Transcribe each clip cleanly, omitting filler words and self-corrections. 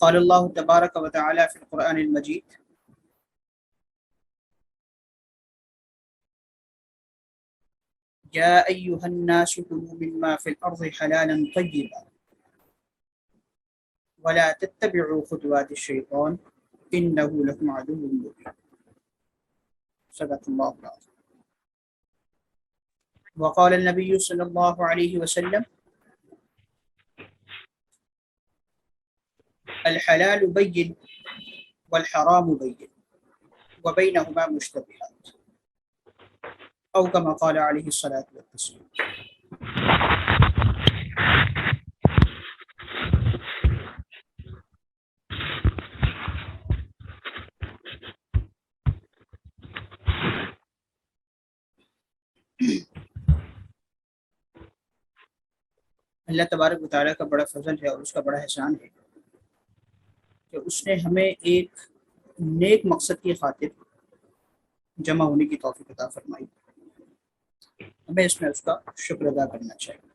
قال الله تبارك وتعالى في القرآن المجيد: يا أيها الناس كلوا مما في الأرض حلالا طيبا ولا تتبعوا خطوات الشيطان إنه لكم عدو مبين. صدق الله العظيم. وقال النبي صلى الله عليه وسلم: الحلال بين والحرام بين وبينهما مشتبهات، أو كما قال عليه الصلاة والسلام. اللہ تبارک و تعالیٰ کا بڑا فضل ہے اور اس کا بڑا احسان ہے کہ اس نے ہمیں ایک نیک مقصد کی خاطر جمع ہونے کی توفیق عطا فرمائی. ہمیں اس میں اس کا شکر ادا کرنا چاہیے.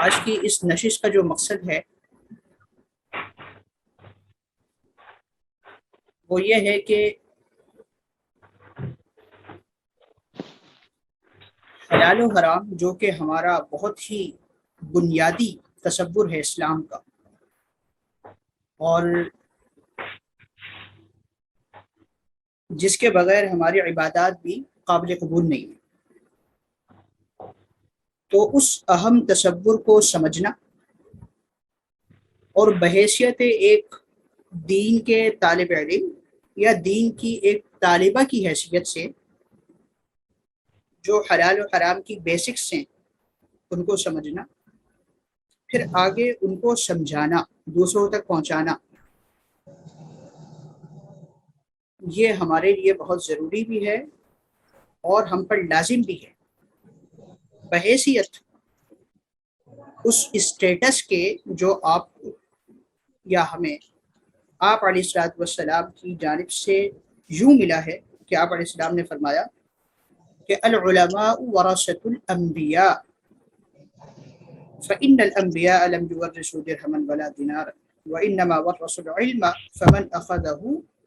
آج کی اس نشست کا جو مقصد ہے وہ یہ ہے کہ حلال و حرام جو کہ ہمارا بہت ہی بنیادی تصور ہے اسلام کا، اور جس کے بغیر ہماری عبادات بھی قابل قبول نہیں ہے، تو اس اہم تصور کو سمجھنا اور بحیثیت ایک دین کے طالب علم یا دین کی ایک طالبہ کی حیثیت سے جو حلال و حرام کی بیسکس ہیں ان کو سمجھنا، پھر آگے ان کو سمجھانا، دوسروں تک پہنچانا، یہ ہمارے لیے بہت ضروری بھی ہے اور ہم پر لازم بھی ہے بحیثیت اس اسٹیٹس کے جو آپ یا ہمیں آپ علیہ الصلوۃ والسلام کی جانب سے یوں ملا ہے کہ آپ علیہ السلام نے فرمایا کہ العلماء ورثۃ الانبیاء فإن الانبیاء لم يورثوا درہما ولا دینارا وانما ورثوا العلم فمن اخذه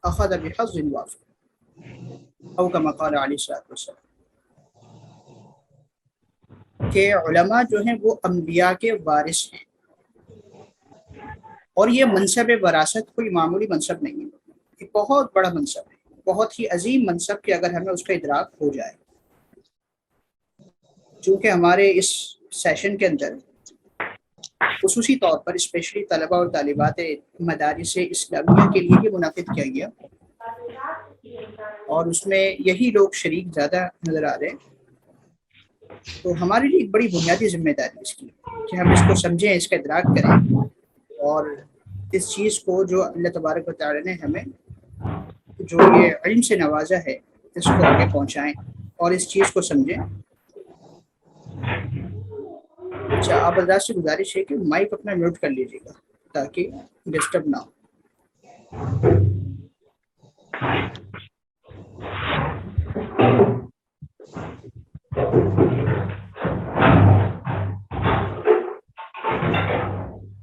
اخذ بحظ وافر او كما قال علیہ الصلوۃ والسلام. کہ علماء جو ہیں وہ انبیاء کے وارث ہیں، اور یہ منصب وراثت کوئی معمولی منصب نہیں ہے، یہ بہت بڑا منصب ہے، بہت ہی عظیم منصب کہ اگر ہمیں اس کا ادراک ہو جائے. چونکہ ہمارے اس سیشن کے اندر خصوصی طور پر اسپیشلی طلبہ اور طالبات مدارس اسلامیہ کے لیے بھی منعقد کیا گیا، اور اس میں یہی لوگ شریک زیادہ نظر آ رہے ہیں، تو ہمارے لیے ایک بڑی بنیادی ذمہ داری اس کی کہ ہم اس کو سمجھیں، اس کا ادراک کریں، اور اس چیز کو جو اللہ تبارک و تعالی نے ہمیں جو یہ علم سے نوازا ہے اس کو آگے پہنچائیں اور اس چیز کو سمجھیں. اچھا، آپ حضرات سے گزارش ہے کہ مائک اپنا میوٹ کر لیجیے گا تاکہ ڈسٹرب نہ ہو.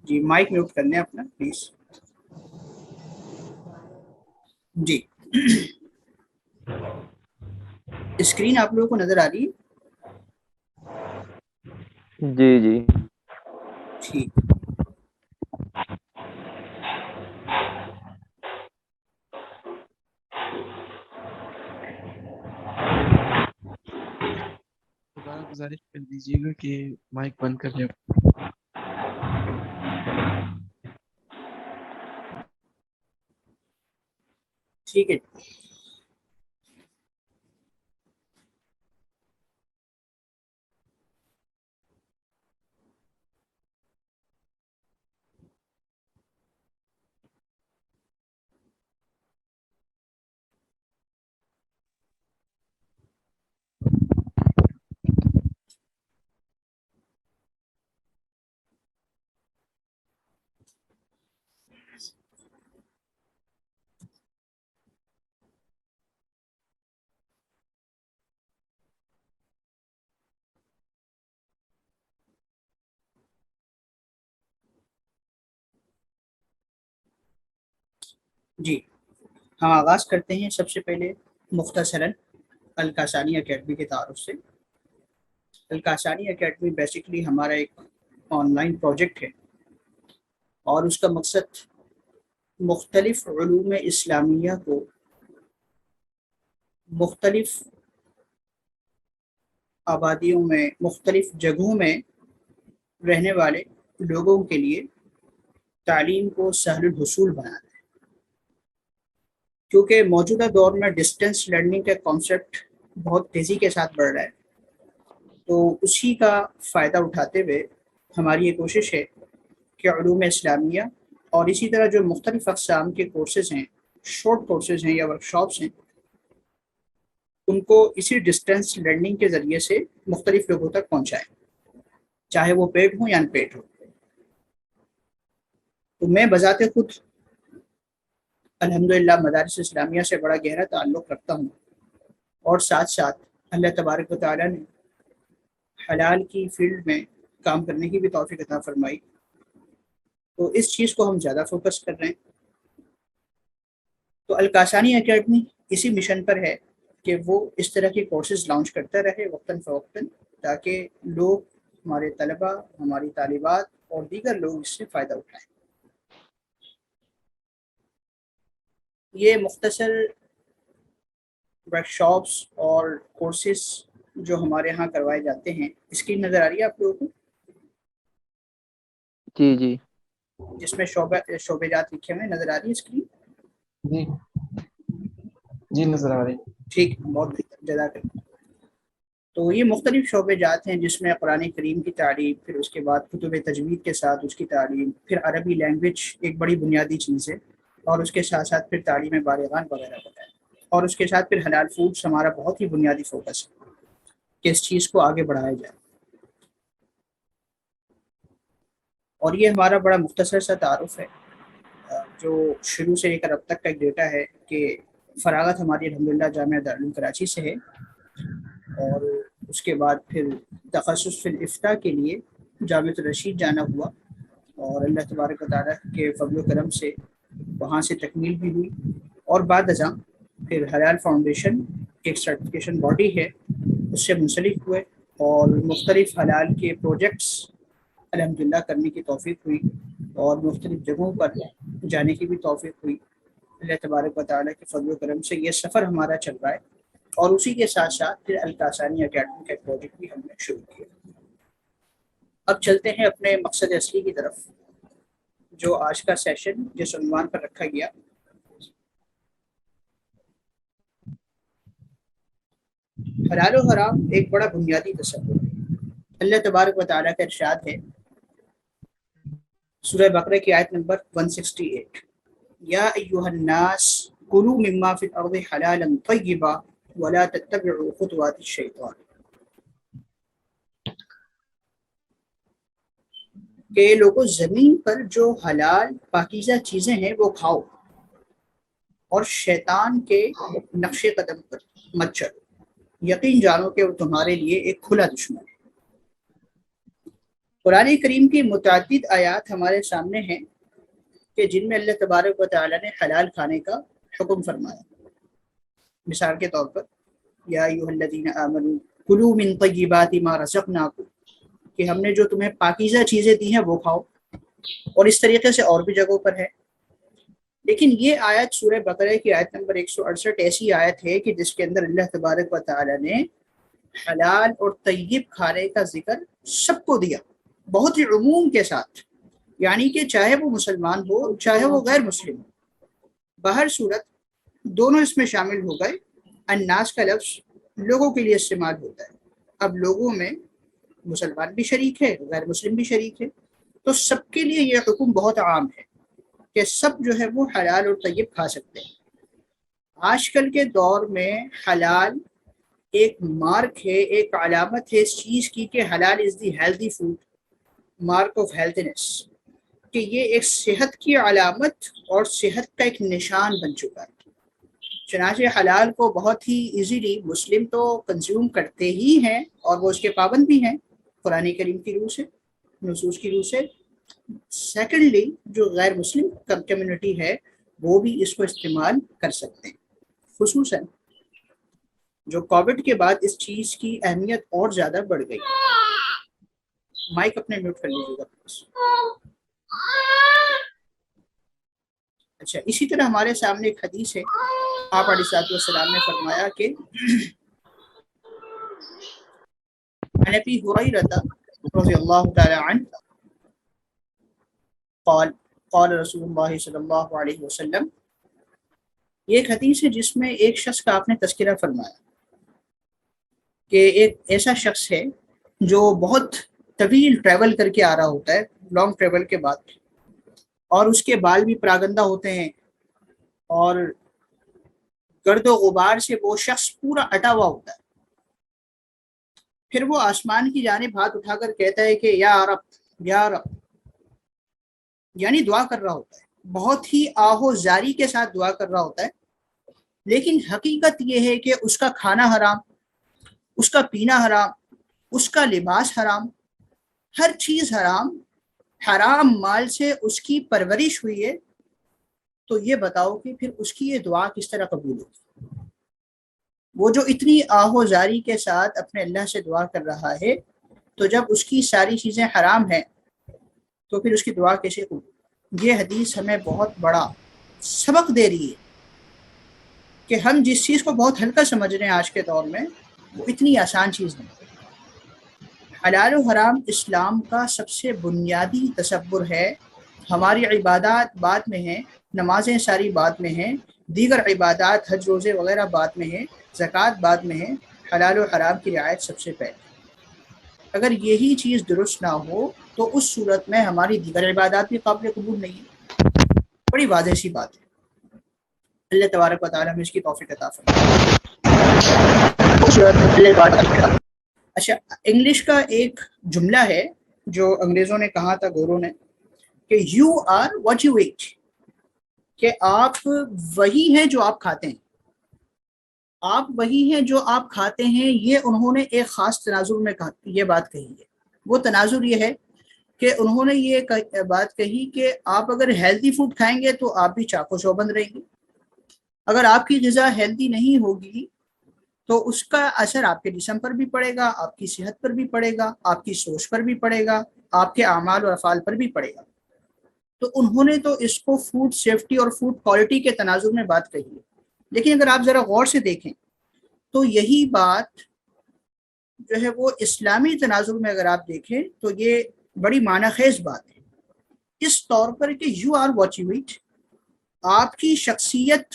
جی مائک میوٹ کرنے اپنا پلیز. جی اسکرین آپ لوگوں کو نظر آ رہی ہے؟ جی جی ٹھیک. دوبارہ گزارش کر دیجیے گا کہ مائک بند کر لیں. ٹھیک ہے. جی، ہم آغاز کرتے ہیں سب سے پہلے مختصراً الکاسانی اکیڈمی کے تعارف سے۔ الکاسانی اکیڈمی بیسیکلی ہمارا ایک آن لائن پروجیکٹ ہے، اور اس کا مقصد مختلف علوم اسلامیہ کو مختلف آبادیوں میں، مختلف جگہوں میں رہنے والے لوگوں کے لیے تعلیم کو سہل الحصول بنانا ہے، کیونکہ موجودہ دور میں ڈسٹینس لرننگ کا کانسیپٹ بہت تیزی کے ساتھ بڑھ رہا ہے، تو اسی کا فائدہ اٹھاتے ہوئے ہماری یہ کوشش ہے کہ علوم اسلامیہ اور اسی طرح جو مختلف اقسام کے کورسز ہیں، شارٹ کورسز ہیں یا ورکشاپس ہیں، ان کو اسی ڈسٹینس لرننگ کے ذریعے سے مختلف لوگوں تک پہنچائیں، چاہے وہ پیڈ ہوں یا ان پیڈ ہوں۔ تو میں بذات خود الحمدللہ مدارس اسلامیہ سے بڑا گہرا تعلق رکھتا ہوں، اور ساتھ ساتھ اللہ تبارک و تعالیٰ نے حلال کی فیلڈ میں کام کرنے کی بھی توفیق عطا فرمائی، تو اس چیز کو ہم زیادہ فوکس کر رہے ہیں۔ تو الکاسانی اکیڈمی اسی مشن پر ہے کہ وہ اس طرح کے کورسز لانچ کرتا رہے وقتاً فوقتاً، تاکہ لوگ، ہمارے طلباء، ہماری طالبات اور دیگر لوگ اس سے فائدہ اٹھائیں۔ یہ مختصر ورکشاپس اور کورسز جو ہمارے ہاں کروائے جاتے ہیں، اسکرین نظر آ رہی ہے آپ لوگوں کو؟ جی جی جس میں شعبے جات لکھے ہوئے نظر آ رہی ہے اسکرین؟ جی جی نظر آ رہی۔ ٹھیک، بہت بہتر، جزاک اللہ۔ تو یہ مختلف شعبے جات ہیں جس میں قرآن کریم کی تعلیم، پھر اس کے بعد کتب تجوید کے ساتھ اس کی تعلیم، پھر عربی لینگویج ایک بڑی بنیادی چیز ہے، اور اس کے ساتھ ساتھ پھر تعلیم بالغان وغیرہ وغیرہ، اور اس کے ساتھ پھر حلال فوڈس ہمارا بہت ہی بنیادی فوکس ہے کہ اس چیز کو آگے بڑھایا جائے۔ اور یہ ہمارا بڑا مختصر سا تعارف ہے، جو شروع سے لے کر اب تک کا ایک ڈیٹا ہے کہ فراغت ہماری الحمدللہ جامعہ دارالعلوم کراچی سے ہے، اور اس کے بعد پھر تخصص فی الافتاء کے لیے جامعۃ الرشید جانا ہوا، اور اللہ تبارک و تعالیٰ کے فضل و کرم سے وہاں سے تکمیل بھی ہوئی، اور بعد ازاں پھر حلال فاؤنڈیشن ایک سرٹیفکیشن باڈی ہے، اس سے منسلک ہوئے، اور مختلف حلال کے پروجیکٹس الحمدللہ کرنے کی توفیق ہوئی، اور مختلف جگہوں پر جانے کی بھی توفیق ہوئی۔ اللہ تبارک و تعالیٰ کے فضل و کرم سے یہ سفر ہمارا چل رہا ہے، اور اسی کے ساتھ ساتھ پھر الکاسانی اکیڈمی کا پروجیکٹ بھی ہم نے شروع کیا۔ اب چلتے ہیں اپنے مقصد اصلی کی طرف، جو آج کا سیشن جس عنوان پر رکھا گیا، حلال و حرام ایک بڑا بنیادی تصور ہے۔ اللہ تبارک و تعالیٰ کا ارشاد ہے سورہ بقرہ کی آیت نمبر 168، یا ایھا الناس کلوا مما فی الارض حلالا طیبا ولا تتبعوا خطوات الشیطان، کہ لوگوں زمین پر جو حلال پاکیزہ چیزیں ہیں وہ کھاؤ، اور شیطان کے نقش قدم پر مت چلو، یقین جانو کہ وہ تمہارے لیے ایک کھلا دشمن ہے۔ قرآن کریم کی متعدد آیات ہمارے سامنے ہیں کہ جن میں اللہ تبارک و تعالیٰ نے حلال کھانے کا حکم فرمایا۔ مثال کے طور پر یا ایھا الذین آمنوا کلوا من طیبات ما رزقناکم، کہ ہم نے جو تمہیں پاکیزہ چیزیں دی ہیں وہ کھاؤ، اور اس طریقے سے اور بھی جگہوں پر ہے۔ لیکن یہ آیت سورہ بقرہ کی آیت نمبر 168 ایسی آیت ہے کہ جس کے اندر اللہ تبارک و تعالیٰ نے حلال اور طیب کھانے کا ذکر سب کو دیا، بہت ہی عموم کے ساتھ، یعنی کہ چاہے وہ مسلمان ہو چاہے وہ غیر مسلم ہو، بہر صورت دونوں اس میں شامل ہو گئے۔ الناس کا لفظ لوگوں کے لیے استعمال ہوتا ہے، اب لوگوں میں مسلمان بھی شریک ہے، غیر مسلم بھی شریک ہے، تو سب کے لیے یہ حکم بہت عام ہے کہ سب جو ہے وہ حلال اور طیب کھا سکتے ہیں۔ آج کل کے دور میں حلال ایک مارک ہے، ایک علامت ہے اس چیز کی کہ halal is the healthy food, mark of healthiness, کہ یہ ایک صحت کی علامت اور صحت کا ایک نشان بن چکا ہے۔ چنانچہ حلال کو بہت ہی ایزیلی مسلم تو کنزیوم کرتے ہی ہیں، اور وہ اس کے پابند بھی ہیں قرآن کریم کی روح سے، نصوص کی روح سے۔ سیکنڈلی جو غیر مسلم کمیونٹی ہے وہ بھی اس کو استعمال کر سکتے ہیں. خصوصاً جو کووڈ کے بعد اس چیز کی اہمیت اور زیادہ بڑھ گئی. مائک اپنے میوٹ کر لیجیے گا پلیز. اچھا، اسی طرح ہمارے سامنے ایک حدیث ہے. آپ علیہ الصلوۃ والسلام نے فرمایا کہ عن ابی ہریرہ رضی اللہ تعالی عنہ قال قال رسول اللہ صلی اللہ علیہ وسلم. یہ ایک حدیث ہے جس میں ایک شخص کا آپ نے تذکرہ فرمایا کہ ایک ایسا شخص ہے جو بہت طویل ٹریول کر کے آ رہا ہوتا ہے، لانگ ٹریول کے بعد، اور اس کے بال بھی پراگندہ ہوتے ہیں اور گرد و غبار سے وہ شخص پورا اٹا ہوا ہوتا ہے. پھر وہ آسمان کی جانب ہاتھ اٹھا کر کہتا ہے کہ یا رب یا رب، یعنی دعا کر رہا ہوتا ہے، بہت ہی آہو زاری کے ساتھ دعا کر رہا ہوتا ہے. لیکن حقیقت یہ ہے کہ اس کا کھانا حرام، اس کا پینا حرام، اس کا لباس حرام، ہر چیز حرام، حرام مال سے اس کی پرورش ہوئی ہے. تو یہ بتاؤ کہ پھر اس کی یہ دعا کس طرح قبول ہوگی؟ وہ جو اتنی آہو زاری کے ساتھ اپنے اللہ سے دعا کر رہا ہے، تو جب اس کی ساری چیزیں حرام ہیں تو پھر اس کی دعا کیسے قبول؟ یہ حدیث ہمیں بہت بڑا سبق دے رہی ہے کہ ہم جس چیز کو بہت ہلکا سمجھ رہے ہیں آج کے دور میں، وہ اتنی آسان چیز نہیں. حلال و حرام اسلام کا سب سے بنیادی تصور ہے. ہماری عبادات بعد میں ہیں، نمازیں ساری بعد میں ہیں، دیگر عبادات حج روزے وغیرہ بعد میں ہیں، زکوٰۃ بعد میں ہیں، حلال و حرام کی رعایت سب سے پہلے. اگر یہی چیز درست نہ ہو تو اس صورت میں ہماری دیگر عبادات بھی قابل قبول نہیں ہے. بڑی واضح سی بات ہے. اللہ تبارک و تعالیٰ میں اس کی توفیق عطا فرمائے. اچھا، انگلش کا ایک جملہ ہے جو انگریزوں نے کہا تھا، گوروں نے، کہ you are what you eat, کہ آپ وہی ہیں جو آپ کھاتے ہیں. آپ وہی ہیں جو آپ کھاتے ہیں. یہ انہوں نے ایک خاص تناظر میں یہ بات کہی ہے. وہ تناظر یہ ہے کہ انہوں نے یہ بات کہی کہ آپ اگر ہیلدی فوڈ کھائیں گے تو آپ بھی چاق و چوبند رہیں گے. اگر آپ کی غذا ہیلدی نہیں ہوگی تو اس کا اثر آپ کے جسم پر بھی پڑے گا، آپ کی صحت پر بھی پڑے گا، آپ کی سوچ پر بھی پڑے گا، آپ کے اعمال و افعال پر بھی پڑے گا. تو انہوں نے تو اس کو فوڈ سیفٹی اور فوڈ کوالٹی کے تناظر میں بات کہی ہے. لیکن اگر آپ ذرا غور سے دیکھیں تو یہی بات جو ہے وہ اسلامی تناظر میں اگر آپ دیکھیں تو یہ بڑی معنی خیز بات ہے، اس طور پر کہ you are what you eat. آپ کی شخصیت،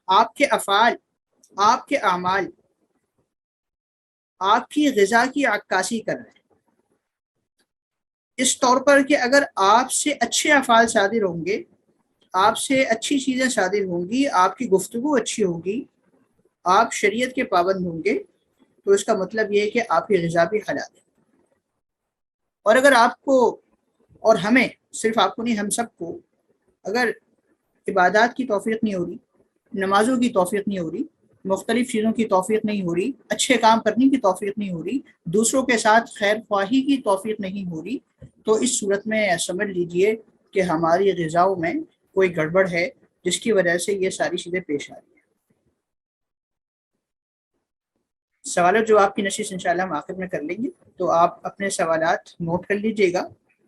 آپ کے افعال، آپ کے اعمال آپ کی غذا کی عکاسی کر رہے ہیں. اس طور پر کہ اگر آپ سے اچھے افعال صادر ہوں گے، آپ سے اچھی چیزیں صادر ہوں گی، آپ کی گفتگو اچھی ہوگی، آپ شریعت کے پابند ہوں گے، تو اس کا مطلب یہ ہے کہ آپ کی غذا بھی حلال ہے. اور اگر آپ کو اور ہمیں، صرف آپ کو نہیں ہم سب کو، اگر عبادات کی توفیق نہیں ہو رہی، نمازوں کی توفیق نہیں ہو رہی، مختلف چیزوں کی توفیق نہیں ہو رہی، اچھے کام کرنے کی توفیق نہیں ہو رہی، دوسروں کے ساتھ خیر خواہی کی توفیق نہیں ہو رہی، تو اس صورت میں سمجھ لیجئے کہ ہماری غذاؤں میں کوئی گڑبڑ ہے جس کی وجہ سے یہ ساری چیزیں پیش آ رہی ہیں. سوالات جو آپ کی نشست انشاءاللہ ہم آخر میں کر لیں گے، تو آپ اپنے سوالات نوٹ کر لیجئے گا،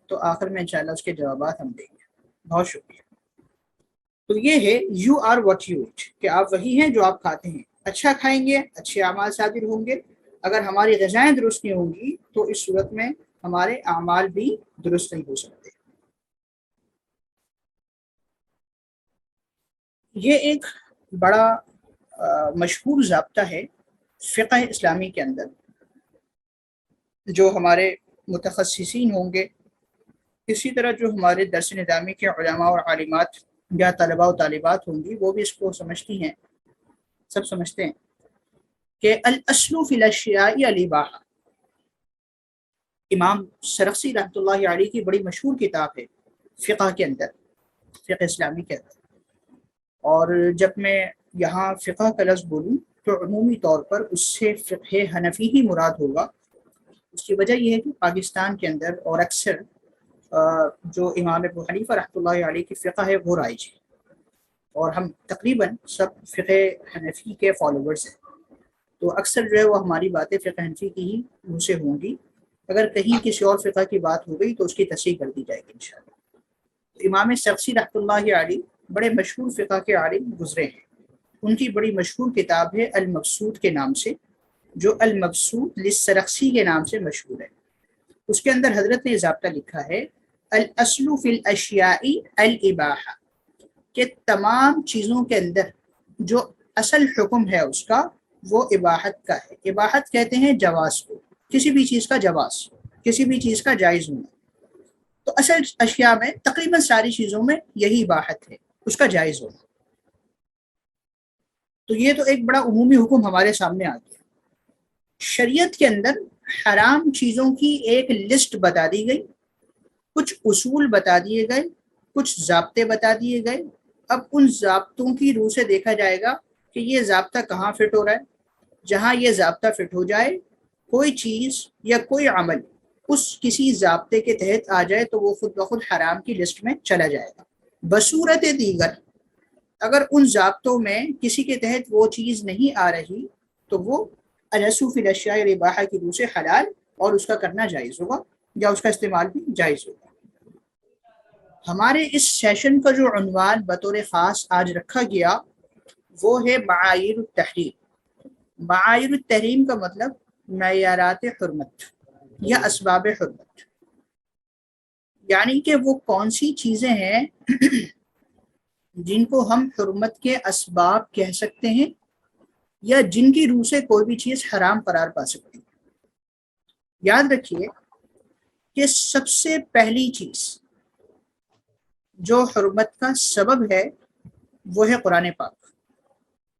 تو آخر میں انشاءاللہ اس کے جوابات ہم دیں گے. بہت شکریہ. تو یہ ہے you are what you eat, کہ آپ وہی ہیں جو آپ کھاتے ہیں. اچھا کھائیں گے، اچھے اعمال صادر ہوں گے. اگر ہماری غذائیں درست نہیں ہوں گی تو اس صورت میں ہمارے اعمال بھی درست نہیں ہو سکتے. یہ ایک بڑا مشہور ضابطہ ہے فقہ اسلامی کے اندر، جو ہمارے متخصصین ہوں گے، اسی طرح جو ہمارے درس نظامی کے علماء اور عالمات یا طلباء و طالبات ہوں گی، وہ بھی اس کو سمجھتی ہیں، سب سمجھتے ہیں کہ الاصل فی الاشیاء الاباحہ. امام سرخسی رحمۃ اللہ علیہ کی بڑی مشہور کتاب ہے فقہ کے اندر، فقہ اسلامی کے اندر. اور جب میں یہاں فقہ کا لفظ بولوں تو عمومی طور پر اس سے فقہ حنفی ہی مراد ہوگا. اس کی وجہ یہ ہے کہ پاکستان کے اندر اور اکثر جو امام ابو حنیفہ رحمۃ اللہ علیہ کی فقہ ہے وہ رائج ہے. اور ہم تقریباً سب فقہ حنفی کے فالوورز ہیں، تو اکثر جو ہے وہ ہماری باتیں فقہ حنفی کی ہی منہ سے ہوں گی. اگر کہیں کسی اور فقہ کی بات ہو گئی تو اس کی تصحیح کر دی جائے گی انشاءاللہ. امام سبزی رحمۃ اللہ علیہ بڑے مشہور فقہ کے عالم گزرے ہیں. ان کی بڑی مشہور کتاب ہے المبسوط کے نام سے، جو المبسوط للسرخسی کے نام سے مشہور ہے. اس کے اندر حضرت نے ضابطہ لکھا ہے الاصل فی الاشیاء الاباحہ، کہ تمام چیزوں کے اندر جو اصل حکم ہے اس کا وہ اباحت کا ہے. اباحت کہتے ہیں جواز کو، کسی بھی چیز کا جواز، کسی بھی چیز کا جائز ہونا. تو اصل اشیاء میں تقریباً ساری چیزوں میں یہی اباحت ہے، اس کا جائز ہونا. تو یہ تو ایک بڑا عمومی حکم ہمارے سامنے آ گیا. شریعت کے اندر حرام چیزوں کی ایک لسٹ بتا دی گئی، کچھ اصول بتا دیے گئے، کچھ ضابطے بتا دیے گئے. اب ان ضابطوں کی روح سے دیکھا جائے گا کہ یہ ضابطہ کہاں فٹ ہو رہا ہے. جہاں یہ ضابطہ فٹ ہو جائے، کوئی چیز یا کوئی عمل اس کسی ضابطے کے تحت آ جائے تو وہ خود بخود حرام کی لسٹ میں چلا جائے گا. بصورت دیگر اگر ان ضابطوں میں کسی کے تحت وہ چیز نہیں آ رہی تو وہ الاسو فی الاشیاء الاباحہ کی روح سے حلال اور اس کا کرنا جائز ہوگا یا اس کا استعمال بھی جائز ہوگا. ہمارے اس سیشن کا جو عنوان بطور خاص آج رکھا گیا وہ ہے معایر التحریم. معایر التحریم کا مطلب معیارات حرمت یا اسباب حرمت، یعنی کہ وہ کون سی چیزیں ہیں جن کو ہم حرمت کے اسباب کہہ سکتے ہیں یا جن کی روح سے کوئی بھی چیز حرام قرار پا سکتی ہے. یاد رکھیے کہ سب سے پہلی چیز جو حرمت کا سبب ہے وہ ہے قرآن پاک.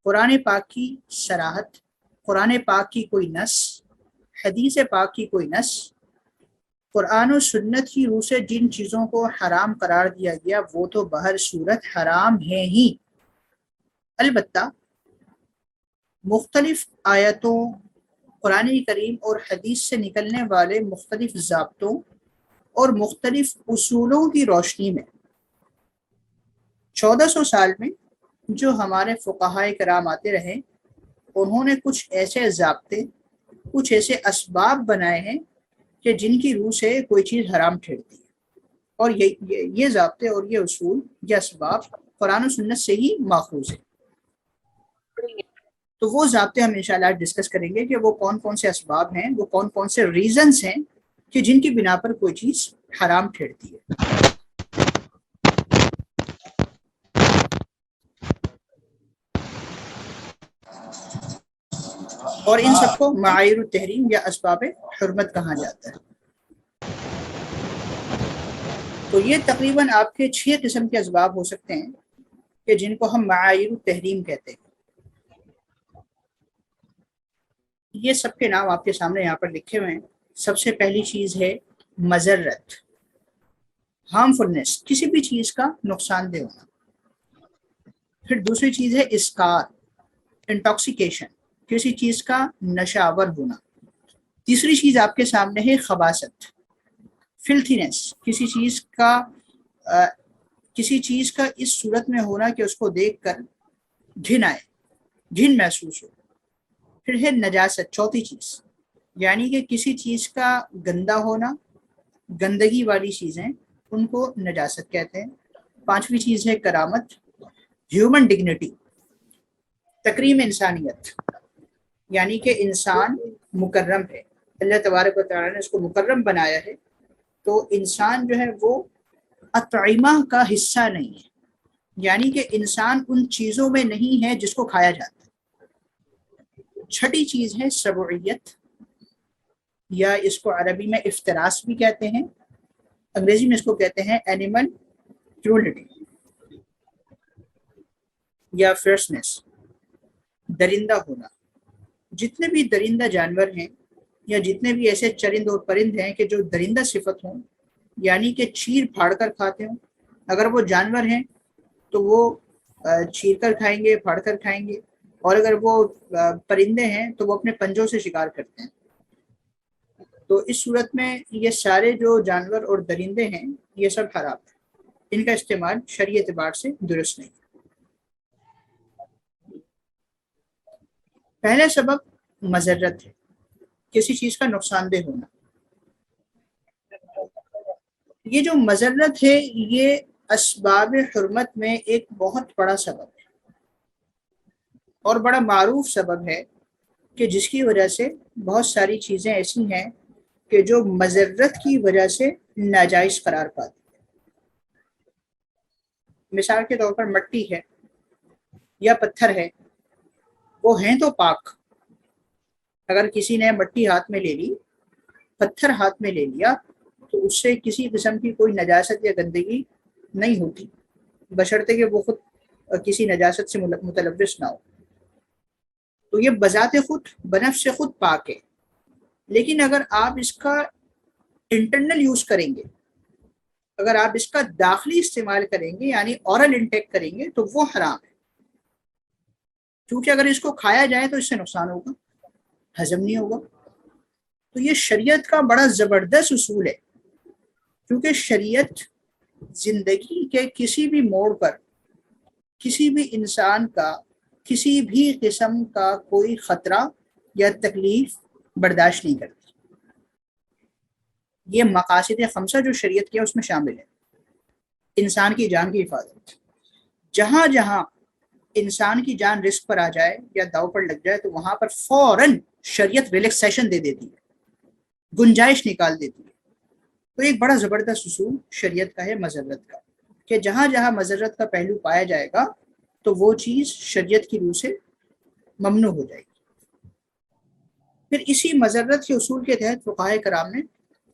قرآن پاک کی صراحت، قرآن پاک کی کوئی نص، حدیث پاک کی کوئی نص، قرآن و سنت کی روح سے جن چیزوں کو حرام قرار دیا گیا وہ تو بہر صورت حرام ہیں ہی. البتہ مختلف آیتوں، قرآن کریم اور حدیث سے نکلنے والے مختلف ضابطوں اور مختلف اصولوں کی روشنی میں 1400 سال میں جو ہمارے فقہائے کرام آتے رہے انہوں نے کچھ ایسے ضابطے، کچھ ایسے اسباب بنائے ہیں کہ جن کی روح سے کوئی چیز حرام ٹھہرتی ہے. اور یہ ضابطے اور یہ اصول، یہ اسباب قرآن و سنت سے ہی ماخوذ ہیں. تو وہ ضابطے ہم انشاءاللہ ڈسکس کریں گے کہ وہ کون کون سے اسباب ہیں، وہ کون کون سے ریزنز ہیں کہ جن کی بنا پر کوئی چیز حرام ٹھہرتی ہے. اور ان سب کو معایر التحریم یا اسباب حرمت کہا جاتا ہے. تو یہ تقریباً آپ کے 6 قسم کے اسباب ہو سکتے ہیں کہ جن کو ہم معایر التحریم کہتے ہیں. یہ سب کے نام آپ کے سامنے یہاں پر لکھے ہوئے ہیں. سب سے پہلی چیز ہے مضرت، ہارمفلنس، کسی بھی چیز کا نقصان دہ ہونا. پھر دوسری چیز ہے اسکار، انٹاکسیکیشن، کسی چیز کا نشہ آور ہونا. تیسری چیز آپ کے سامنے ہے خباثت، فلتھینس، کسی چیز کا اس صورت میں ہونا کہ اس کو دیکھ کر گھن آئے، گھن محسوس ہو. پھر ہے نجاست، چوتھی چیز، یعنی کہ کسی چیز کا گندا ہونا، گندگی والی چیزیں ان کو نجاست کہتے ہیں. پانچویں چیز ہے کرامت، ہیومن ڈگنیٹی، تکریم انسانیت، یعنی کہ انسان مکرم ہے، اللہ تبارک و تعالیٰ نے اس کو مکرم بنایا ہے. تو انسان جو ہے وہ اطعمہ کا حصہ نہیں ہے، یعنی کہ انسان ان چیزوں میں نہیں ہے جس کو کھایا جاتا ہے. چھٹی چیز ہے سبعیت، یا اس کو عربی میں افتراس بھی کہتے ہیں، انگریزی میں اس کو کہتے ہیں اینیمل کرولیٹی یا فیئرسنس، درندہ ہونا. جتنے بھی درندہ جانور ہیں یا جتنے بھی ایسے چرند اور پرند ہیں کہ جو درندہ صفت ہوں، یعنی کہ چیر پھاڑ کر کھاتے ہوں، اگر وہ جانور ہیں تو وہ چیر کر کھائیں گے، پھاڑ کر کھائیں گے. اور اگر وہ پرندے ہیں تو وہ اپنے پنجوں سے شکار کرتے ہیں. تو اس صورت میں یہ سارے جو جانور اور درندے ہیں یہ سب حرام ہیں، ان کا استعمال شرعی اعتبار سے درست نہیں. پہلا سبب مضرت ہے، کسی چیز کا نقصان دہ ہونا. یہ جو مضرت ہے یہ اسباب حرمت میں ایک بہت بڑا سبب ہے اور بڑا معروف سبب ہے کہ جس کی وجہ سے بہت ساری چیزیں ایسی ہیں کہ جو مضرت کی وجہ سے ناجائز قرار پاتی ہے. مثال کے طور پر مٹی ہے یا پتھر ہے، وہ ہیں تو پاک. اگر کسی نے مٹی ہاتھ میں لے لی، پتھر ہاتھ میں لے لیا، تو اس سے کسی قسم کی کوئی نجاست یا گندگی نہیں ہوتی، بشرطے کہ وہ خود کسی نجاست سے متلوث نہ ہو. تو یہ بذات خود بنفس سے خود پاک ہے. لیکن اگر آپ اس کا انٹرنل یوز کریں گے، اگر آپ اس کا داخلی استعمال کریں گے یعنی اورل انٹیک کریں گے، تو وہ حرام ہے. کیونکہ اگر اس کو کھایا جائے تو اس سے نقصان ہوگا، ہضم نہیں ہوگا. تو یہ شریعت کا بڑا زبردست اصول ہے، کیونکہ شریعت زندگی کے کسی بھی موڑ پر کسی بھی انسان کا کسی بھی قسم کا کوئی خطرہ یا تکلیف برداشت نہیں کرتی. یہ مقاصد خمسہ جو شریعت کے اس میں شامل ہے. انسان کی جان کی حفاظت، جہاں جہاں انسان کی جان رسک پر آ جائے یا داؤ پر لگ جائے تو وہاں پر فوراً شریعت ریلیکسیشن دے دیتی ہے، گنجائش نکال دیتی ہے. تو ایک بڑا زبردست اصول شریعت کا ہے مضرت کا، کہ جہاں جہاں مضرت کا پہلو پایا جائے گا تو وہ چیز شریعت کی روح سے ممنوع ہو جائے گی. پھر اسی مضرت کے اصول کے تحت فقہائے کرام نے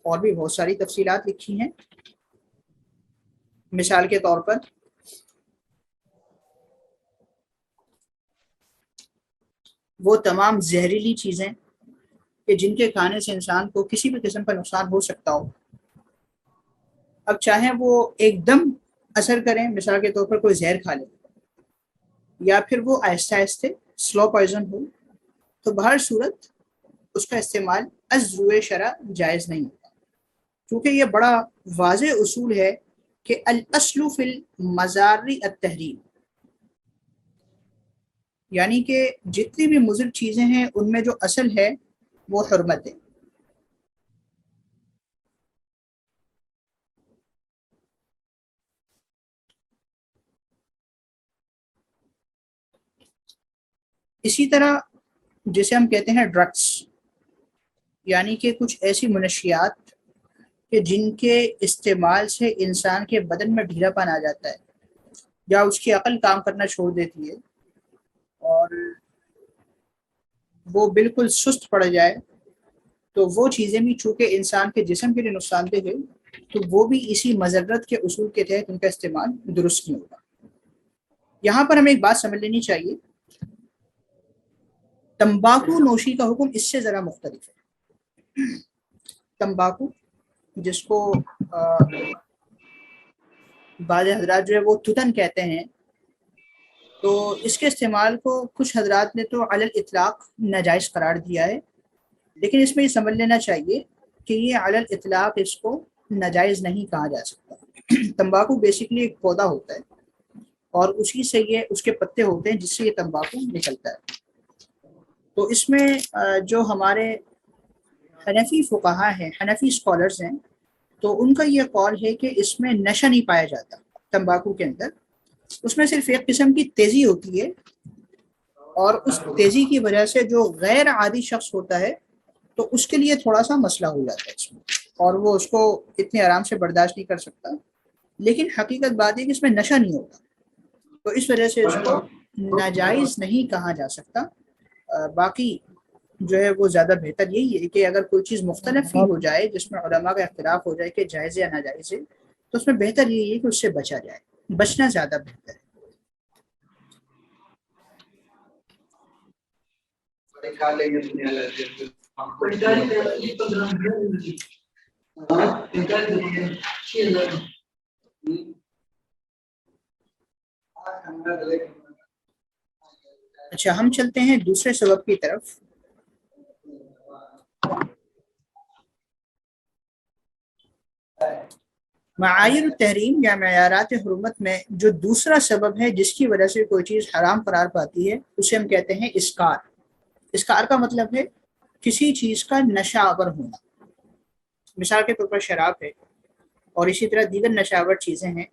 اور بھی بہت ساری تفصیلات لکھی ہیں. مثال کے طور پر وہ تمام زہریلی چیزیں کہ جن کے کھانے سے انسان کو کسی بھی قسم کا نقصان ہو سکتا ہو، اب چاہے وہ ایک دم اثر کریں، مثال کے طور پر کوئی زہر کھا لے، یا پھر وہ آہستہ آہستہ سلو پوائزن ہو، تو بہر صورت اس کا استعمال از روئے شرع جائز نہیں ہوتا. کیونکہ یہ بڑا واضح اصول ہے کہ الاصل فی المضار التحریم، یعنی کہ جتنی بھی مضر چیزیں ہیں ان میں جو اصل ہے وہ حرمت ہے. اسی طرح جسے ہم کہتے ہیں ڈرگس، یعنی کہ کچھ ایسی منشیات کہ جن کے استعمال سے انسان کے بدن میں ڈھیلا پن آ جاتا ہے یا اس کی عقل کام کرنا چھوڑ دیتی ہے اور وہ بالکل سست پڑ جائے، تو وہ چیزیں بھی چونکہ انسان کے جسم کے لیے نقصان دہ ہے تو وہ بھی اسی مضرت کے اصول کے تحت ان کا استعمال درست نہیں ہوگا. یہاں پر ہمیں ایک بات سمجھ لینی چاہیے، تمباکو نوشی کا حکم اس سے ذرا مختلف ہے. تمباکو جس کو بعض حضرات جو ہے وہ تتن کہتے ہیں، تو اس کے استعمال کو کچھ حضرات نے تو علی الاطلاق ناجائز قرار دیا ہے. لیکن اس میں یہ سمجھ لینا چاہیے کہ یہ علی الاطلاق اس کو ناجائز نہیں کہا جا سکتا. تمباکو بیسیکلی ایک پودا ہوتا ہے اور اسی سے یہ اس کے پتے ہوتے ہیں جس سے یہ تمباکو نکلتا ہے. تو اس میں جو ہمارے حنفی فقہا ہیں، حنفی اسکالرز ہیں، تو ان کا یہ قول ہے کہ اس میں نشہ نہیں پایا جاتا تمباکو کے اندر. اس میں صرف ایک قسم کی تیزی ہوتی ہے اور اس تیزی کی وجہ سے جو غیر عادی شخص ہوتا ہے تو اس کے لیے تھوڑا سا مسئلہ ہو جاتا ہے اس میں، اور وہ اس کو اتنے آرام سے برداشت نہیں کر سکتا. لیکن حقیقت بات ہے کہ اس میں نشہ نہیں ہوتا، تو اس وجہ سے اس کو ناجائز نہیں کہا جا سکتا. باقی جو ہے وہ زیادہ بہتر یہی ہے کہ اگر کوئی چیز مختلف ہی ہو جائے جس میں علماء کا اختلاف ہو جائے کہ جائز یا ناجائز ہے، تو اس میں بہتر یہی ہے کہ اس سے بچا جائے، بچنا زیادہ بہتر ہے. اچھا، ہم چلتے ہیں دوسرے سبب کی طرف. معایر التحریم یا معیارات حرمت میں جو دوسرا سبب ہے جس کی وجہ سے کوئی چیز حرام قرار پاتی ہے اسے ہم کہتے ہیں اسکار. اسکار کا مطلب ہے کسی چیز کا نشہ آور ہونا. مثال کے طور پر شراب ہے اور اسی طرح دیگر نشہ آور چیزیں ہیں،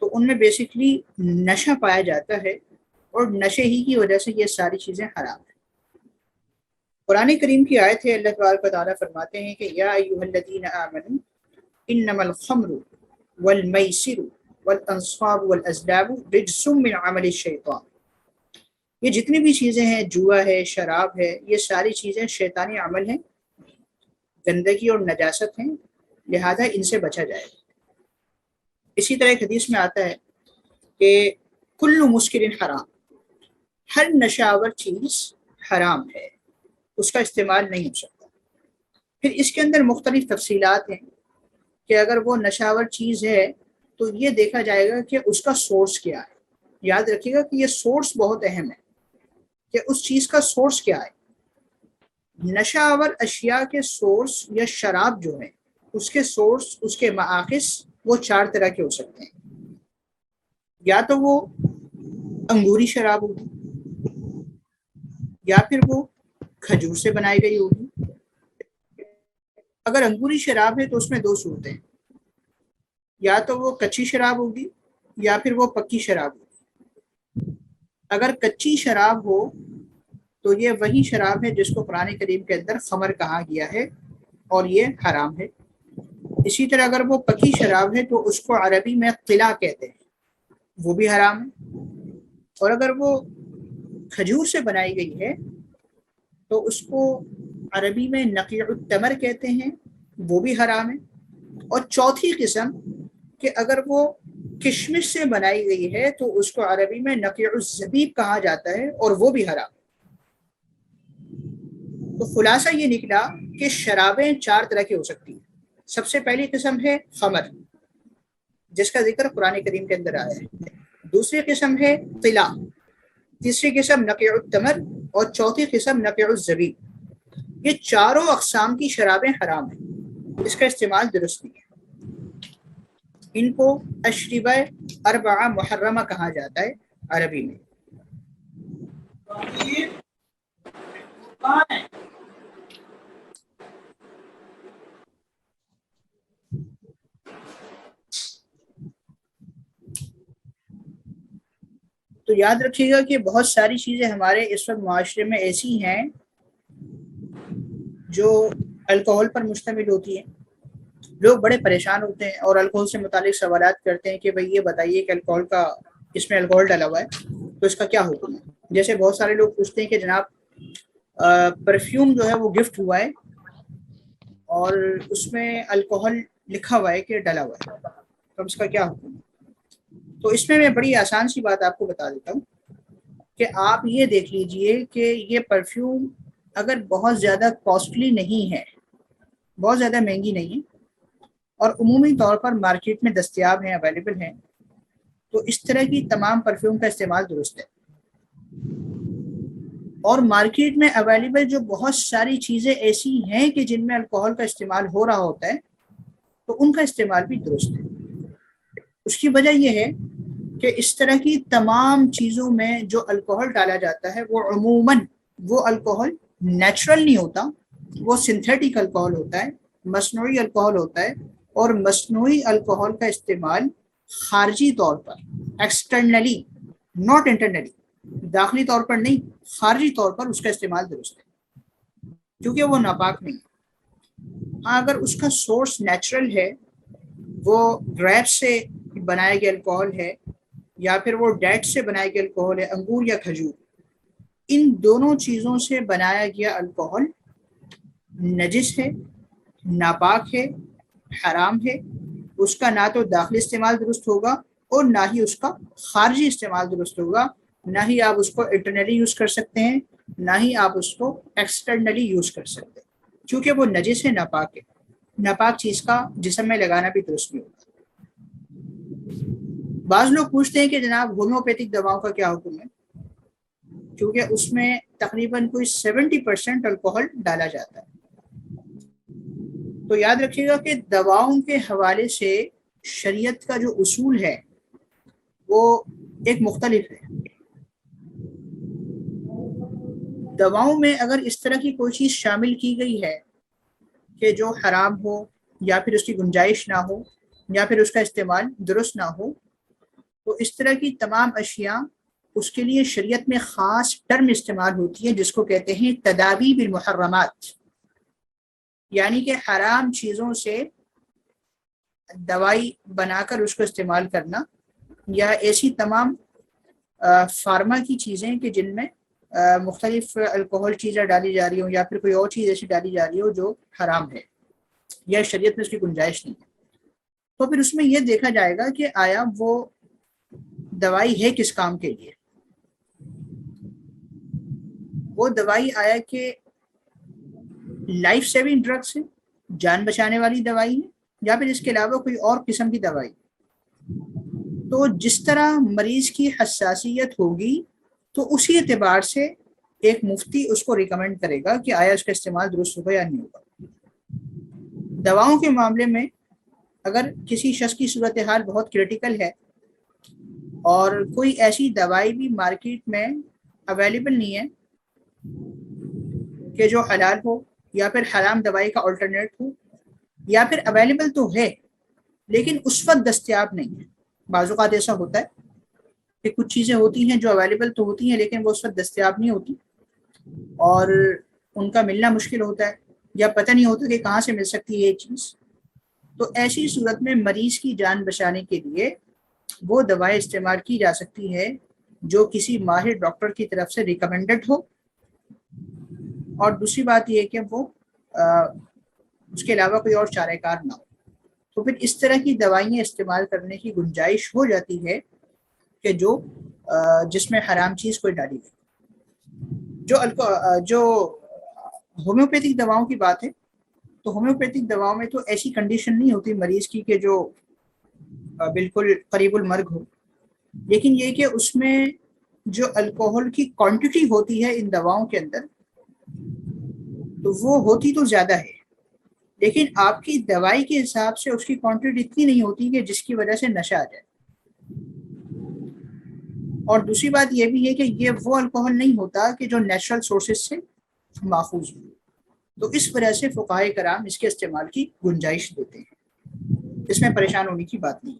تو ان میں بیسکلی نشہ پایا جاتا ہے اور نشے ہی کی وجہ سے یہ ساری چیزیں حرام ہیں. قرآن کریم کی آیت ہے، اللہ تبارک و تعالیٰ فرماتے ہیں کہ یا ایھا الذین آمنوا انما الخمر والمیسر والانصاب والازلام رجس من عمل الشیطان. یہ جتنی بھی چیزیں ہیں، جوا ہے، شراب ہے، یہ ساری چیزیں شیطانی عمل ہیں، گندگی اور نجاست ہیں، لہذا ان سے بچا جائے. اسی طرح ایک حدیث میں آتا ہے کہ کل مسکر حرام، ہر نشاور چیز حرام ہے، اس کا استعمال نہیں ہو سکتا. پھر اس کے اندر مختلف تفصیلات ہیں کہ اگر وہ نشاور چیز ہے تو یہ دیکھا جائے گا کہ اس کا سورس کیا ہے. یاد رکھیے گا کہ یہ سورس بہت اہم ہے کہ اس چیز کا سورس کیا ہے. نشہ آور اشیاء کے سورس یا شراب جو ہے اس کے سورس، اس کے مآخذ وہ 4 طرح کے ہو سکتے ہیں. یا تو وہ انگوری شراب ہوگی، یا پھر وہ کھجور سے بنائی گئی ہوگی. اگر انگوری شراب ہے تو اس میں 2 صورتیں ہیں، یا تو وہ کچی شراب ہوگی یا پھر وہ پکی شراب ہوگی. اگر کچی شراب ہو تو یہ وہی شراب ہے جس کو قرآن کریم کے اندر خمر کہا گیا ہے اور یہ حرام ہے. اسی طرح اگر وہ پکی شراب ہے تو اس کو عربی میں قلع کہتے ہیں، وہ بھی حرام ہے. اور اگر وہ کھجور سے بنائی گئی ہے تو اس کو عربی میں نقیع التمر کہتے ہیں، وہ بھی حرام ہے. اور چوتھی قسم کہ اگر وہ کشمش سے بنائی گئی ہے تو اس کو عربی میں نقیع الزبیب کہا جاتا ہے اور وہ بھی حرام. تو خلاصہ یہ نکلا کہ شرابیں 4 طرح کی ہو سکتی ہیں. سب سے پہلی قسم ہے خمر، جس کا ذکر قرآن کریم کے اندر آیا ہے. دوسری قسم ہے قلع، تیسری قسم نقیع التمر اور چوتھی قسم نقیع الزبیب. یہ چاروں اقسام کی شرابیں حرام ہیں، اس کا استعمال درست نہیں ہے. ان کو اشربہ اربعہ محرمہ کہا جاتا ہے عربی میں. تو یاد رکھیے گا کہ بہت ساری چیزیں ہمارے اس وقت معاشرے میں ایسی ہیں جو الکوہل پر مشتمل ہوتی ہیں. لوگ بڑے پریشان ہوتے ہیں اور الکوہل سے متعلق سوالات کرتے ہیں کہ بھئی یہ بتائیے کہ الکوہل کا، اس میں الکوہل ڈالا ہوا ہے تو اس کا کیا حکم ہے. جیسے بہت سارے لوگ پوچھتے ہیں کہ جناب پرفیوم جو ہے وہ گفٹ ہوا ہے اور اس میں الکوہل لکھا ہوا ہے کہ ڈالا ہوا ہے، تو اس کا کیا حکم ہے. تو اس میں بڑی آسان سی بات آپ کو بتا دیتا ہوں کہ آپ یہ دیکھ لیجئے کہ یہ پرفیوم اگر بہت زیادہ کاسٹلی نہیں ہے، بہت زیادہ مہنگی نہیں ہے اور عمومی طور پر مارکیٹ میں دستیاب ہیں، اویلیبل ہیں، تو اس طرح کی تمام پرفیوم کا استعمال درست ہے. اور مارکیٹ میں اویلیبل جو بہت ساری چیزیں ایسی ہیں کہ جن میں الکوہل کا استعمال ہو رہا ہوتا ہے تو ان کا استعمال بھی درست ہے. اس کی وجہ یہ ہے کہ اس طرح کی تمام چیزوں میں جو الکوہل ڈالا جاتا ہے وہ عموماً وہ الکوہل نیچرل نہیں ہوتا، وہ سنتھیٹک الکوہل ہوتا ہے، مصنوعی الکوہل ہوتا ہے. اور مصنوعی الکوہل کا استعمال خارجی طور پر، ایکسٹرنلی ناٹ انٹرنلی، داخلی طور پر نہیں، خارجی طور پر اس کا استعمال درست ہے کیونکہ وہ ناپاک نہیں. ہاں اگر اس کا سورس نیچرل ہے، وہ گریپ سے بنایا گیا الکوہل ہے یا پھر وہ ڈیٹ سے بنایا گیا الکوہل ہے، انگور یا کھجور، ان دونوں چیزوں سے بنایا گیا الکوہل نجس ہے، ناپاک ہے، حرام ہے. اس کا نہ تو داخلی استعمال درست ہوگا اور نہ ہی اس کا خارجی استعمال درست ہوگا. نہ ہی آپ اس کو انٹرنلی یوز کر سکتے ہیں، نہ ہی آپ اس کو ایکسٹرنلی یوز کر سکتے ہیں، کیونکہ وہ نجس ہے، ناپاک ہے. ناپاک چیز کا جسم میں لگانا بھی درست نہیں ہوگا. بعض لوگ پوچھتے ہیں کہ جناب ہومیوپیتھک دواؤں کا کیا حکم ہے، کیونکہ اس میں تقریباً کوئی 70% الکوہل ڈالا جاتا ہے. تو یاد رکھیے گا کہ دواؤں کے حوالے سے شریعت کا جو اصول ہے وہ ایک مختلف ہے. دواؤں میں اگر اس طرح کی کوئی چیز شامل کی گئی ہے کہ جو حرام ہو یا پھر اس کی گنجائش نہ ہو یا پھر اس کا استعمال درست نہ ہو، تو اس طرح کی تمام اشیاء اس کے لیے شریعت میں خاص ٹرم استعمال ہوتی ہے جس کو کہتے ہیں تداوی بالمحرمات، یعنی کہ حرام چیزوں سے دوائی بنا کر اس کو استعمال کرنا، یا ایسی تمام فارما کی چیزیں کہ جن میں مختلف الکوہل چیزیں ڈالی جا رہی ہوں یا پھر کوئی اور چیز ایسی ڈالی جا رہی ہو جو حرام ہے یا شریعت میں اس کی گنجائش نہیں ہے، تو پھر اس میں یہ دیکھا جائے گا کہ آیا وہ دوائی ہے کس کام کے لیے، وہ دوائی آیا کہ لائف سیونگ ڈرگس ہے، جان بچانے والی دوائی ہے، یا پھر اس کے علاوہ کوئی اور قسم کی دوائی۔ تو جس طرح مریض کی حساسیت ہوگی تو اسی اعتبار سے ایک مفتی اس کو ریکمینڈ کرے گا کہ آیا اس کا استعمال درست ہوگا یا نہیں ہوگا۔ دواؤں کے معاملے میں اگر کسی شخص کی صورتحال بہت کریٹیکل ہے اور کوئی ایسی دوائی بھی مارکیٹ میں اویلیبل نہیں ہے کہ جو حلال ہو یا پھر حرام دوائی کا آلٹرنیٹ ہو، یا پھر اویلیبل تو ہے لیکن اس وقت دستیاب نہیں ہے، بعض اوقات ایسا ہوتا ہے کہ کچھ چیزیں ہوتی ہیں جو اویلیبل تو ہوتی ہیں لیکن وہ اس وقت دستیاب نہیں ہوتی اور ان کا ملنا مشکل ہوتا ہے یا پتہ نہیں ہوتا کہ کہاں سے مل سکتی ہے یہ چیز، تو ایسی صورت میں مریض کی جان بچانے کے لیے وہ دوائیں استعمال کی جا سکتی ہے جو کسی ماہر ڈاکٹر کی طرف سے ریکمینڈڈ ہو، اور دوسری بات یہ کہ وہ اس کے علاوہ کوئی اور چارہ کار نہ ہو، تو پھر اس طرح کی دوائیں استعمال کرنے کی گنجائش ہو جاتی ہے کہ جس میں حرام چیز کوئی ڈالی گئی۔ جو ہومیوپیتھک دواؤں کی بات ہے تو ہومیوپیتھک دواؤں میں تو ایسی کنڈیشن نہیں ہوتی مریض کی کہ جو بالکل قریب المرگ ہو، لیکن یہ کہ اس میں جو الکوہل کی کوانٹٹی ہوتی ہے ان دواؤں کے اندر تو وہ ہوتی تو زیادہ ہے، لیکن آپ کی دوائی کے حساب سے اس کی کوانٹٹی اتنی نہیں ہوتی کہ جس کی وجہ سے نشہ آ جائے، اور دوسری بات یہ بھی ہے کہ یہ وہ الکوہل نہیں ہوتا کہ جو نیچرل سورسز سے ماخوذ ہو، تو اس وجہ سے فقہائے کرام اس کے استعمال کی گنجائش دیتے ہیں، اس میں پریشان ہونے کی بات نہیں۔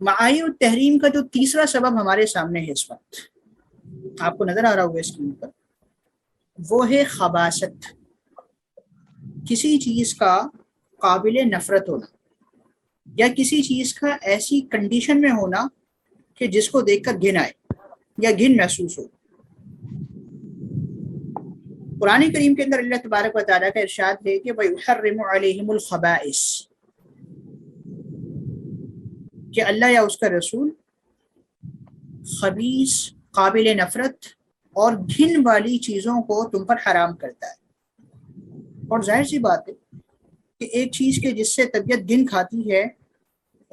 معانی التحریم کا جو تیسرا سبب ہمارے سامنے ہے اس وقت، آپ کو نظر آ رہا ہوگا اسکرین پر، وہ ہے خباثت، کسی چیز کا قابل نفرت ہونا یا کسی چیز کا ایسی کنڈیشن میں ہونا کہ جس کو دیکھ کر گھن آئے یا گھن محسوس ہو۔ قرآن کریم کے اندر اللہ تبارک و تعالیٰ کا ارشاد ہے کہ وَيُحَرِّمُ عَلَيْهِمُ الْخَبَائِثِ، کہ اللہ یا اس کا رسول خبیث، قابل نفرت اور گھن والی چیزوں کو تم پر حرام کرتا ہے، اور ظاہر سی بات ہے کہ ایک چیز کے جس سے طبیعت گھن کھاتی ہے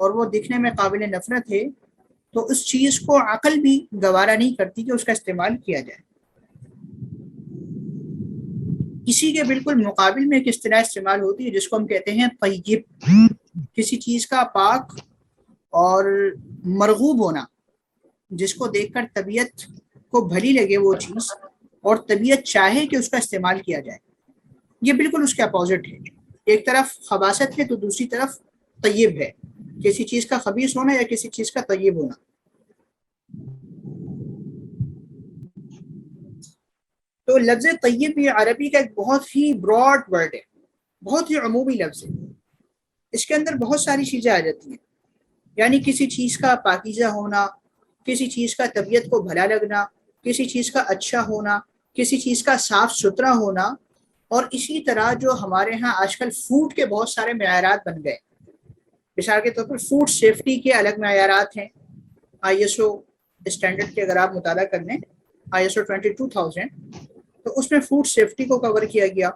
اور وہ دکھنے میں قابل نفرت ہے تو اس چیز کو عقل بھی گوارا نہیں کرتی کہ اس کا استعمال کیا جائے۔ اسی کے بالکل مقابل میں ایک اصطلاح استعمال ہوتی ہے جس کو ہم کہتے ہیں طیب، کسی چیز کا پاک اور مرغوب ہونا، جس کو دیکھ کر طبیعت کو بھلی لگے وہ چیز اور طبیعت چاہے کہ اس کا استعمال کیا جائے، یہ بالکل اس کے اپوزٹ ہے، ایک طرف خباثت ہے تو دوسری طرف طیب ہے، کسی چیز کا خبیث ہونا یا کسی چیز کا طیب ہونا۔ تو لفظ طیب یہ عربی کا ایک بہت ہی براڈ ورڈ ہے، بہت ہی عمومی لفظ ہے، اس کے اندر بہت ساری چیزیں آ جاتی ہیں، یعنی کسی چیز کا پاکیزہ ہونا، کسی چیز کا طبیعت کو بھلا لگنا، کسی چیز کا اچھا ہونا، کسی چیز کا صاف ستھرا ہونا، اور اسی طرح جو ہمارے ہاں آج کل فوڈ کے بہت سارے معیارات بن گئے، مثال کے طور پر فوڈ سیفٹی کے الگ معیارات ہیں، آئی ایس او اسٹینڈرڈ کے اگر آپ مطالعہ کر لیں آئی ایس او 22000 تو اس میں فوڈ سیفٹی کو کور کیا گیا،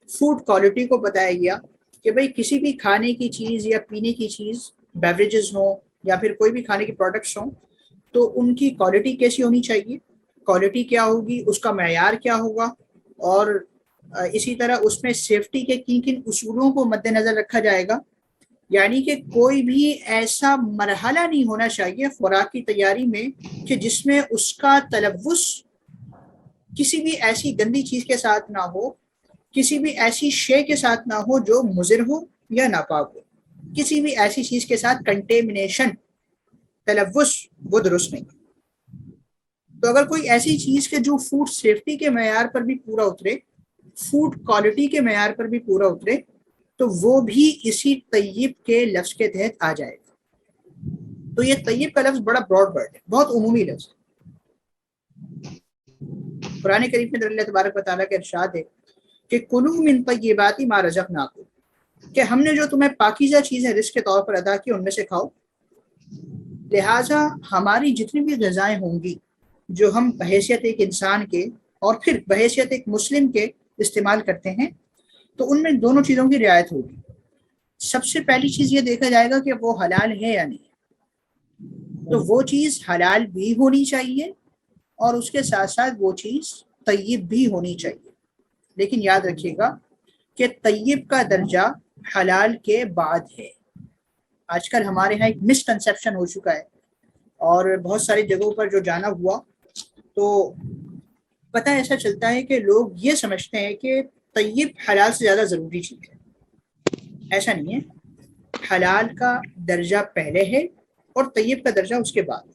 فوڈ کوالٹی کو بتایا گیا کہ بھئی کسی بھی کھانے کی چیز یا پینے کی چیز، بیوریجز ہوں یا پھر کوئی بھی کھانے کی پروڈکٹس ہوں تو ان کی کوالٹی کیسی ہونی چاہیے، کوالٹی کیا ہوگی، اس کا معیار کیا ہوگا، اور اسی طرح اس میں سیفٹی کے کن کن اصولوں کو مد نظر رکھا جائے گا. یعنی کہ کوئی بھی ایسا مرحلہ نہیں ہونا چاہیے خوراک کی تیاری میں کہ جس میں اس کا تلوث کسی بھی ایسی گندی چیز کے ساتھ نہ ہو, کسی بھی ایسی شے کے ساتھ نہ ہو جو مضر ہو یا ناپاک ہو, کسی بھی ایسی چیز کے ساتھ کنٹیمنیشن, تلوث, وہ درست نہیں. تو اگر کوئی ایسی چیز کے جو فوڈ سیفٹی کے معیار پر بھی پورا اترے, فوڈ کوالٹی کے معیار پر بھی پورا اترے, تو وہ بھی اسی طیب کے لفظ کے تحت آ جائے گا. تو یہ طیب کا لفظ بڑا براڈ ورڈ ہے, بہت عمومی لفظ ہے. قرآن کریم میں اللہ تبارک و تعالیٰ کا ارشاد ہے کہ کلوا من طیبات ما رزقناکم, کہ ہم نے جو تمہیں پاکیزہ چیزیں رزق کے طور پر ادا کی ان میں سے کھاؤ. لہٰذا ہماری جتنی بھی غذائیں ہوں گی جو ہم بحیثیت ایک انسان کے اور پھر بحیثیت ایک مسلم کے استعمال کرتے ہیں, تو ان میں دونوں چیزوں کی رعایت ہوگی. سب سے پہلی چیز یہ دیکھا جائے گا کہ وہ حلال ہے یا نہیں. تو وہ چیز حلال بھی ہونی چاہیے اور اس کے ساتھ ساتھ وہ چیز طیب بھی ہونی چاہیے. لیکن یاد رکھیے گا کہ طیب کا درجہ حلال کے بعد ہے. آج کل ہمارے ہاں ایک مسکنسیپشن ہو چکا ہے, اور بہت ساری جگہوں پر جو جانا ہوا تو پتہ ایسا چلتا ہے کہ لوگ یہ سمجھتے ہیں کہ طیب حلال سے زیادہ ضروری چیز ہے. ایسا نہیں ہے, حلال کا درجہ پہلے ہے اور طیب کا درجہ اس کے بعد.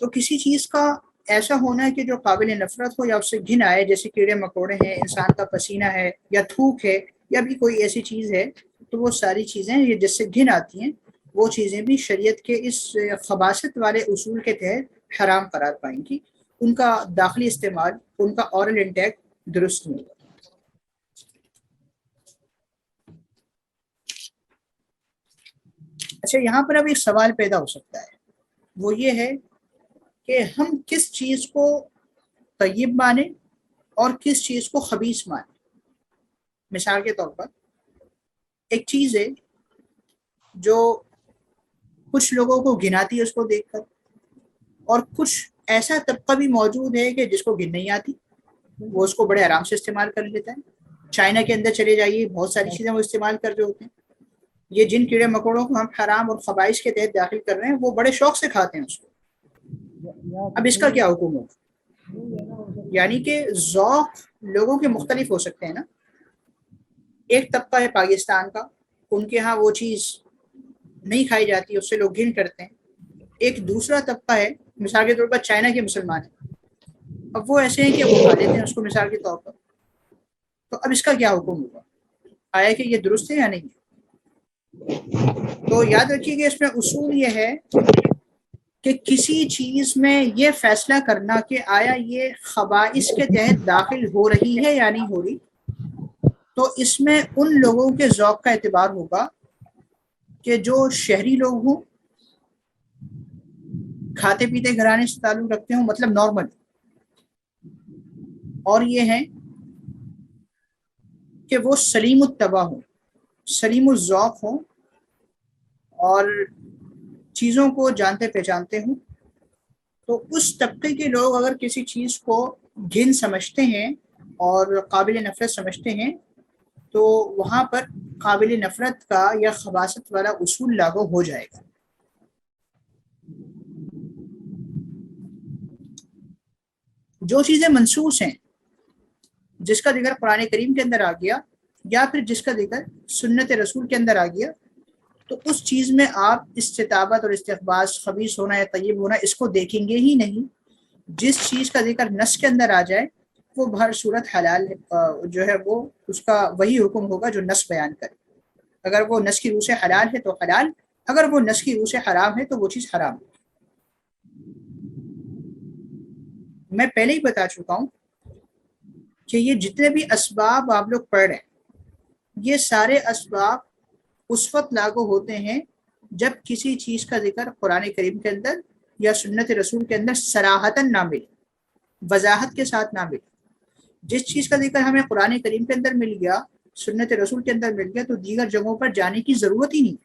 تو کسی چیز کا ایسا ہونا ہے کہ جو قابل نفرت ہو یا اس سے گھن آئے, جیسے کیڑے مکوڑے ہیں, انسان کا پسینہ ہے, یا تھوک ہے, یا بھی کوئی ایسی چیز ہے, تو وہ ساری چیزیں یہ جس سے گھن آتی ہیں وہ چیزیں بھی شریعت کے اس خباثت والے اصول کے تحت حرام قرار پائیں گی. ان کا داخلی استعمال, ان کا اورل انٹیک درست نہیں ہوگا. اچھا, یہاں پر اب ایک سوال پیدا ہو سکتا ہے, وہ یہ ہے کہ ہم کس چیز کو طیب مانیں اور کس چیز کو خبیث مانیں. مثال کے طور پر ایک چیز ہے جو کچھ لوگوں کو گناتی ہے اس کو دیکھ کر, اور کچھ ایسا طبقہ بھی موجود ہے کہ جس کو گن نہیں آتی, وہ اس کو بڑے آرام سے استعمال کر لیتا ہے. چائنا کے اندر چلے جائیے, بہت ساری چیزیں وہ استعمال کر رہے ہوتے ہیں. یہ جن کیڑے مکوڑوں کو ہم حرام اور خبائث کے تحت داخل کر رہے ہیں وہ بڑے شوق سے کھاتے ہیں اس کو. اب اس کا کیا حکم ہوگا؟ یعنی کہ ذوق لوگوں کے مختلف ہو سکتے ہیں نا. ایک طبقہ ہے پاکستان کا, ان کے ہاں وہ چیز نہیں کھائی جاتی, اس سے لوگ گھن کرتے ہیں. ایک دوسرا طبقہ ہے, مثال کے طور پر چائنا کے مسلمان ہیں, اب وہ ایسے ہیں کہ وہ کھا لیتے ہیں اس کو مثال کے طور پر. تو اب اس کا کیا حکم ہوگا؟ آیا کہ یہ درست ہے یا نہیں؟ تو یاد رکھیے کہ اس میں اصول یہ ہے کہ کسی چیز میں یہ فیصلہ کرنا کہ آیا یہ خبائث کے تحت داخل ہو رہی ہے یا نہیں ہو رہی, تو اس میں ان لوگوں کے ذوق کا اعتبار ہوگا کہ جو شہری لوگ ہوں, کھاتے پیتے گھرانے سے تعلق رکھتے ہوں, مطلب نارمل, اور یہ ہیں کہ وہ سلیم الطبع ہوں, سلیم الذوق ہوں, اور چیزوں کو جانتے پہچانتے ہوں. تو اس طبقے کے لوگ اگر کسی چیز کو گھن سمجھتے ہیں اور قابل نفرت سمجھتے ہیں, تو وہاں پر قابل نفرت کا یا خباثت والا اصول لاگو ہو جائے گا. جو چیزیں منسوس ہیں, جس کا ذکر قرآن کریم کے اندر آ گیا یا پھر جس کا ذکر سنت رسول کے اندر آ گیا, تو اس چیز میں آپ استطابت اور استخباث, خبیث ہونا یا طیب ہونا, اس کو دیکھیں گے ہی نہیں. جس چیز کا ذکر نص کے اندر آ جائے وہ بہر صورت حلال جو ہے, وہ اس کا وہی حکم ہوگا جو نص بیان کرے. اگر وہ نص کی روح سے حلال ہے تو حلال, اگر وہ نص کی روح سے حرام ہے تو وہ چیز حرام. میں پہلے ہی بتا چکا ہوں کہ یہ جتنے بھی اسباب آپ لوگ پڑھ رہے ہیں, یہ سارے اسباب اس وقت لاگو ہوتے ہیں جب کسی چیز کا ذکر قرآن کریم کے اندر یا سنت رسول کے اندر صراحتاً نہ ملے, وضاحت کے ساتھ نہ ملے. جس چیز کا ذکر ہمیں قرآن کریم کے اندر مل گیا, سنت رسول کے اندر مل گیا, تو دیگر جگہوں پر جانے کی ضرورت ہی نہیں.